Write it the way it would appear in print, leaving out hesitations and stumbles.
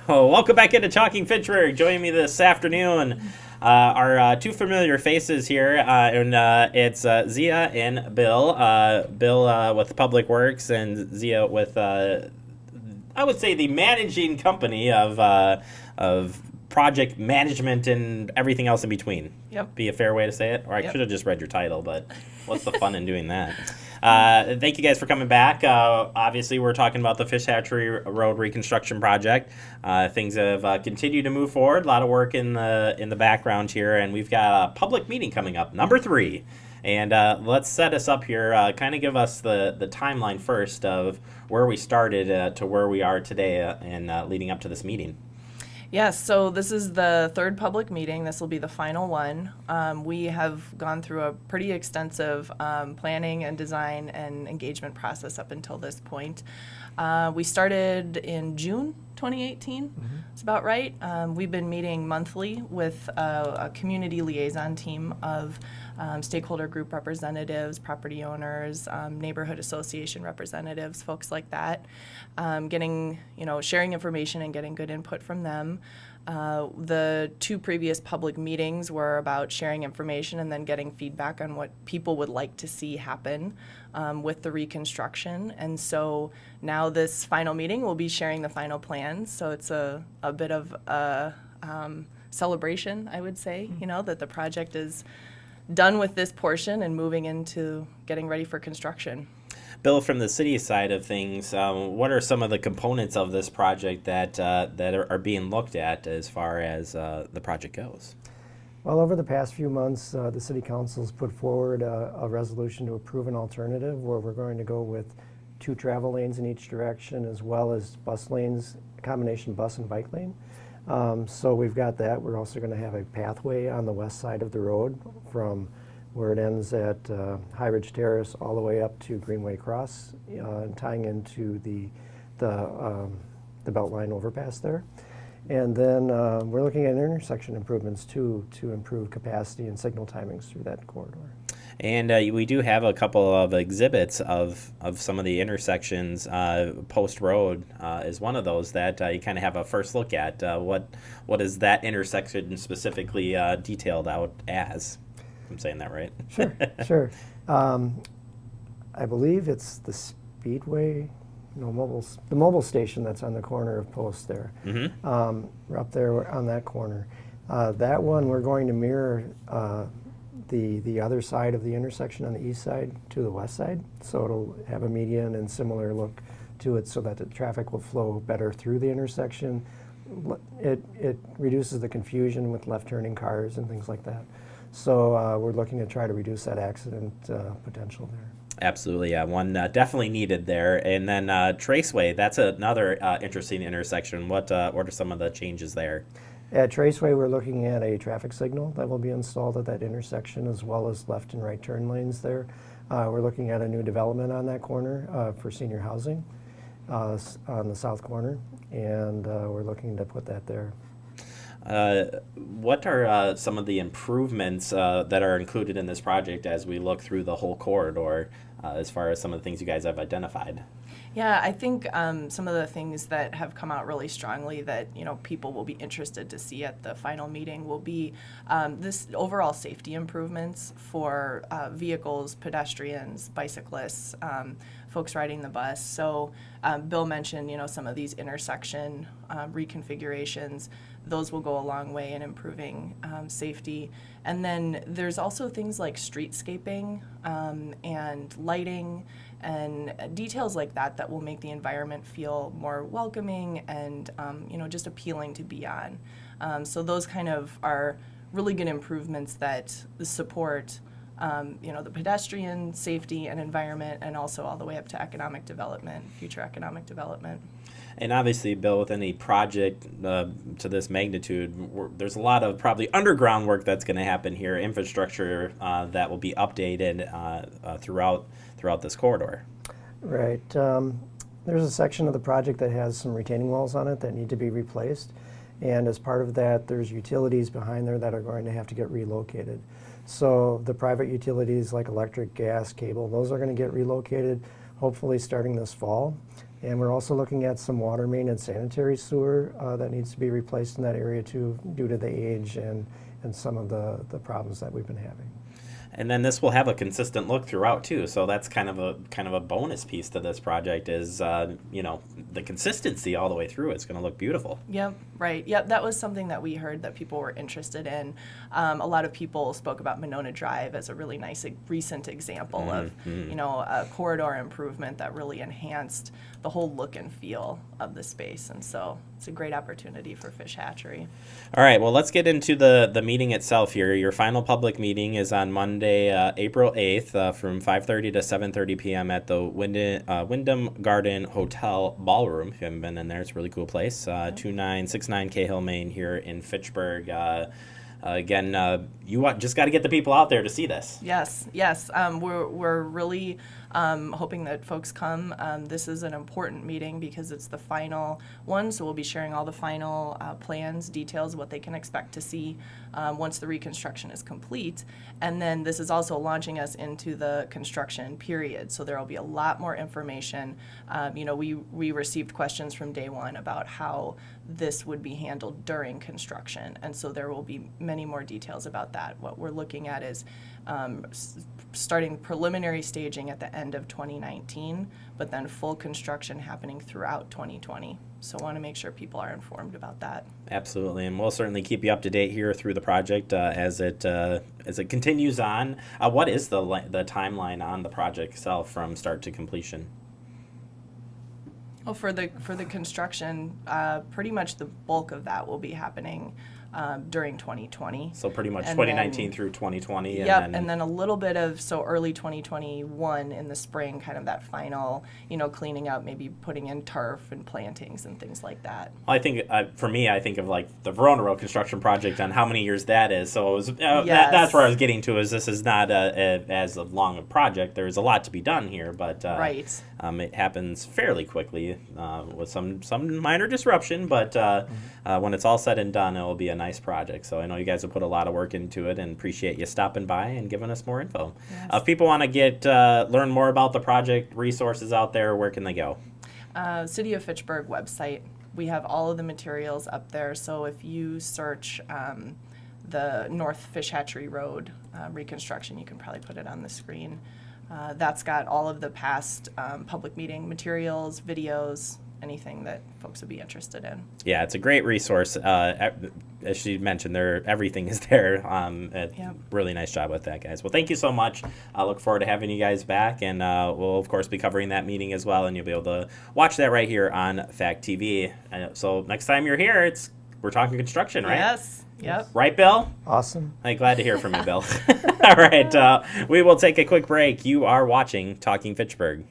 Oh, welcome back into Talking Fitchburg. Joining me this afternoon are two familiar faces here, and it's Zia and Bill. Bill with Public Works, and Zia with, I would say, the managing company of project management and everything else in between. Yep. Be a fair way to say it? Or I Yep. should have just read your title, but what's the fun in doing that? Thank you guys for coming back. Obviously, we're talking about the Fish Hatchery Road reconstruction project. Things have continued to move forward. A lot of work in the background here, and we've got a public meeting coming up, number 3. And let's set us up here. Kind of give us the timeline first of where we started to where we are today and leading up to this meeting. Yes, so this is the third public meeting. This will be the final one. We have gone through a pretty extensive planning and design and engagement process up until this point. We started in June 2018. It's about right. We've been meeting monthly with a community liaison team of stakeholder group representatives, property owners, neighborhood association representatives, folks like that, sharing information and getting good input from them. The 2 previous public meetings were about sharing information and then getting feedback on what people would like to see happen with the reconstruction. And so now this final meeting will be sharing the final plans. So it's a bit of a celebration, I would say, that the project is done with this portion and moving into getting ready for construction. Bill, from the city side of things, what are some of the components of this project that are being looked at as far as the project goes? Well, over the past few months, the City Council's put forward a resolution to approve an alternative where we're going to go with 2 travel lanes in each direction as well as bus lanes, a combination bus and bike lane. So we've got that. We're also going to have a pathway on the west side of the road from where it ends at High Ridge Terrace all the way up to Greenway Cross, and tying into the Beltline overpass there. And then we're looking at intersection improvements too to improve capacity and signal timings through that corridor. And we do have a couple of exhibits of some of the intersections. Post Road is one of those that you kind of have a first look at. What is that intersection specifically detailed out as? I'm saying that right? Sure. I believe it's the Speedway, the mobile station that's on the corner of Post there. Mm-hmm. We're up there on that corner. That one we're going to mirror the other side of the intersection on the east side to the west side. So it'll have a median and similar look to it so that the traffic will flow better through the intersection. It reduces the confusion with left turning cars and things like that. So we're looking to try to reduce that accident potential there. Absolutely, yeah. One definitely needed there. And then Traceway, that's another interesting intersection. What are some of the changes there? At Traceway, we're looking at a traffic signal that will be installed at that intersection as well as left and right turn lanes there. We're looking at a new development on that corner for senior housing on the south corner, and we're looking to put that there. What are some of the improvements that are included in this project as we look through the whole corridor as far as some of the things you guys have identified? Yeah, I think some of the things that have come out really strongly that people will be interested to see at the final meeting will be this overall safety improvements for vehicles, pedestrians, bicyclists, folks riding the bus. So Bill mentioned some of these intersection reconfigurations. Those will go a long way in improving safety. And then there's also things like streetscaping and lighting and details like that will make the environment feel more welcoming and just appealing to be on. So those kind of are really good improvements that support the pedestrian safety and environment, and also all the way up to economic development, future economic development. And obviously, Bill, with any project to this magnitude, there's a lot of probably underground work that's going to happen here, infrastructure that will be updated throughout this corridor. Right. There's a section of the project that has some retaining walls on it that need to be replaced. And as part of that, there's utilities behind there that are going to have to get relocated. So the private utilities like electric, gas, cable, those are going to get relocated hopefully starting this fall. And we're also looking at some water main and sanitary sewer that needs to be replaced in that area too, due to the age and some of the problems that we've been having. And then this will have a consistent look throughout too. So that's kind of a bonus piece to this project is the consistency all the way through. It's going to look beautiful. Yep, right. Yep, that was something that we heard that people were interested in. A lot of people spoke about Monona Drive as a really nice recent example of a corridor improvement that really enhanced the whole look and feel of the space. And so it's a great opportunity for Fish Hatchery. All right, well, let's get into the meeting itself here. Your final public meeting is on Monday, April 8th from 5:30 to 7:30 p.m. at the Wyndham Garden Hotel Ballroom. If you haven't been in there, it's a really cool place. 2969 Cahill, Maine here in Fitchburg. Again, you just got to get the people out there to see this. Yes. We're really hoping that folks come. This is an important meeting because it's the final one, so we'll be sharing all the final plans, details, what they can expect to see once the reconstruction is complete. And then this is also launching us into the construction period, so there will be a lot more information. We received questions from day one about how this would be handled during construction, and so there will be many more details about that. What we're looking at is starting preliminary staging at the end of 2019, but then full construction happening throughout 2020. So I want to make sure people are informed about that. Absolutely, and we'll certainly keep you up to date here through the project as it continues on. What is the timeline on the project itself from start to completion? Well, for the construction, pretty much the bulk of that will be happening during 2020. So pretty much And 2019 then, through 2020. And then a little bit of early 2021 in the spring, kind of that final, cleaning up, maybe putting in turf and plantings and things like that. I think for me, I think of like the Verona Road construction project and how many years that is. So it was, that's where I was getting to. Is this is not as long a project. There's a lot to be done here, but Right. It happens fairly quickly with some minor disruption. But when it's all said and done, it will be a nice project. So I know you guys have put a lot of work into it, and appreciate you stopping by and giving us more info. Yes. If people want to learn more about the project, resources out there, where can they go? City of Fitchburg website. We have all of the materials up there. So if you search the North Fish Hatchery Road reconstruction, you can probably put it on the screen. That's got all of the past public meeting materials, videos, anything that folks would be interested in. Yeah, it's a great resource. As she mentioned, everything is there. Really nice job with that, guys. Well, thank you so much. I look forward to having you guys back, and we'll, of course, be covering that meeting as well, and you'll be able to watch that right here on Fact TV. So next time you're here, we're talking construction, right? Yes. Yep. Right, Bill? Awesome. I'm glad to hear from you, Bill. All right, we will take a quick break. You are watching Talking Fitchburg.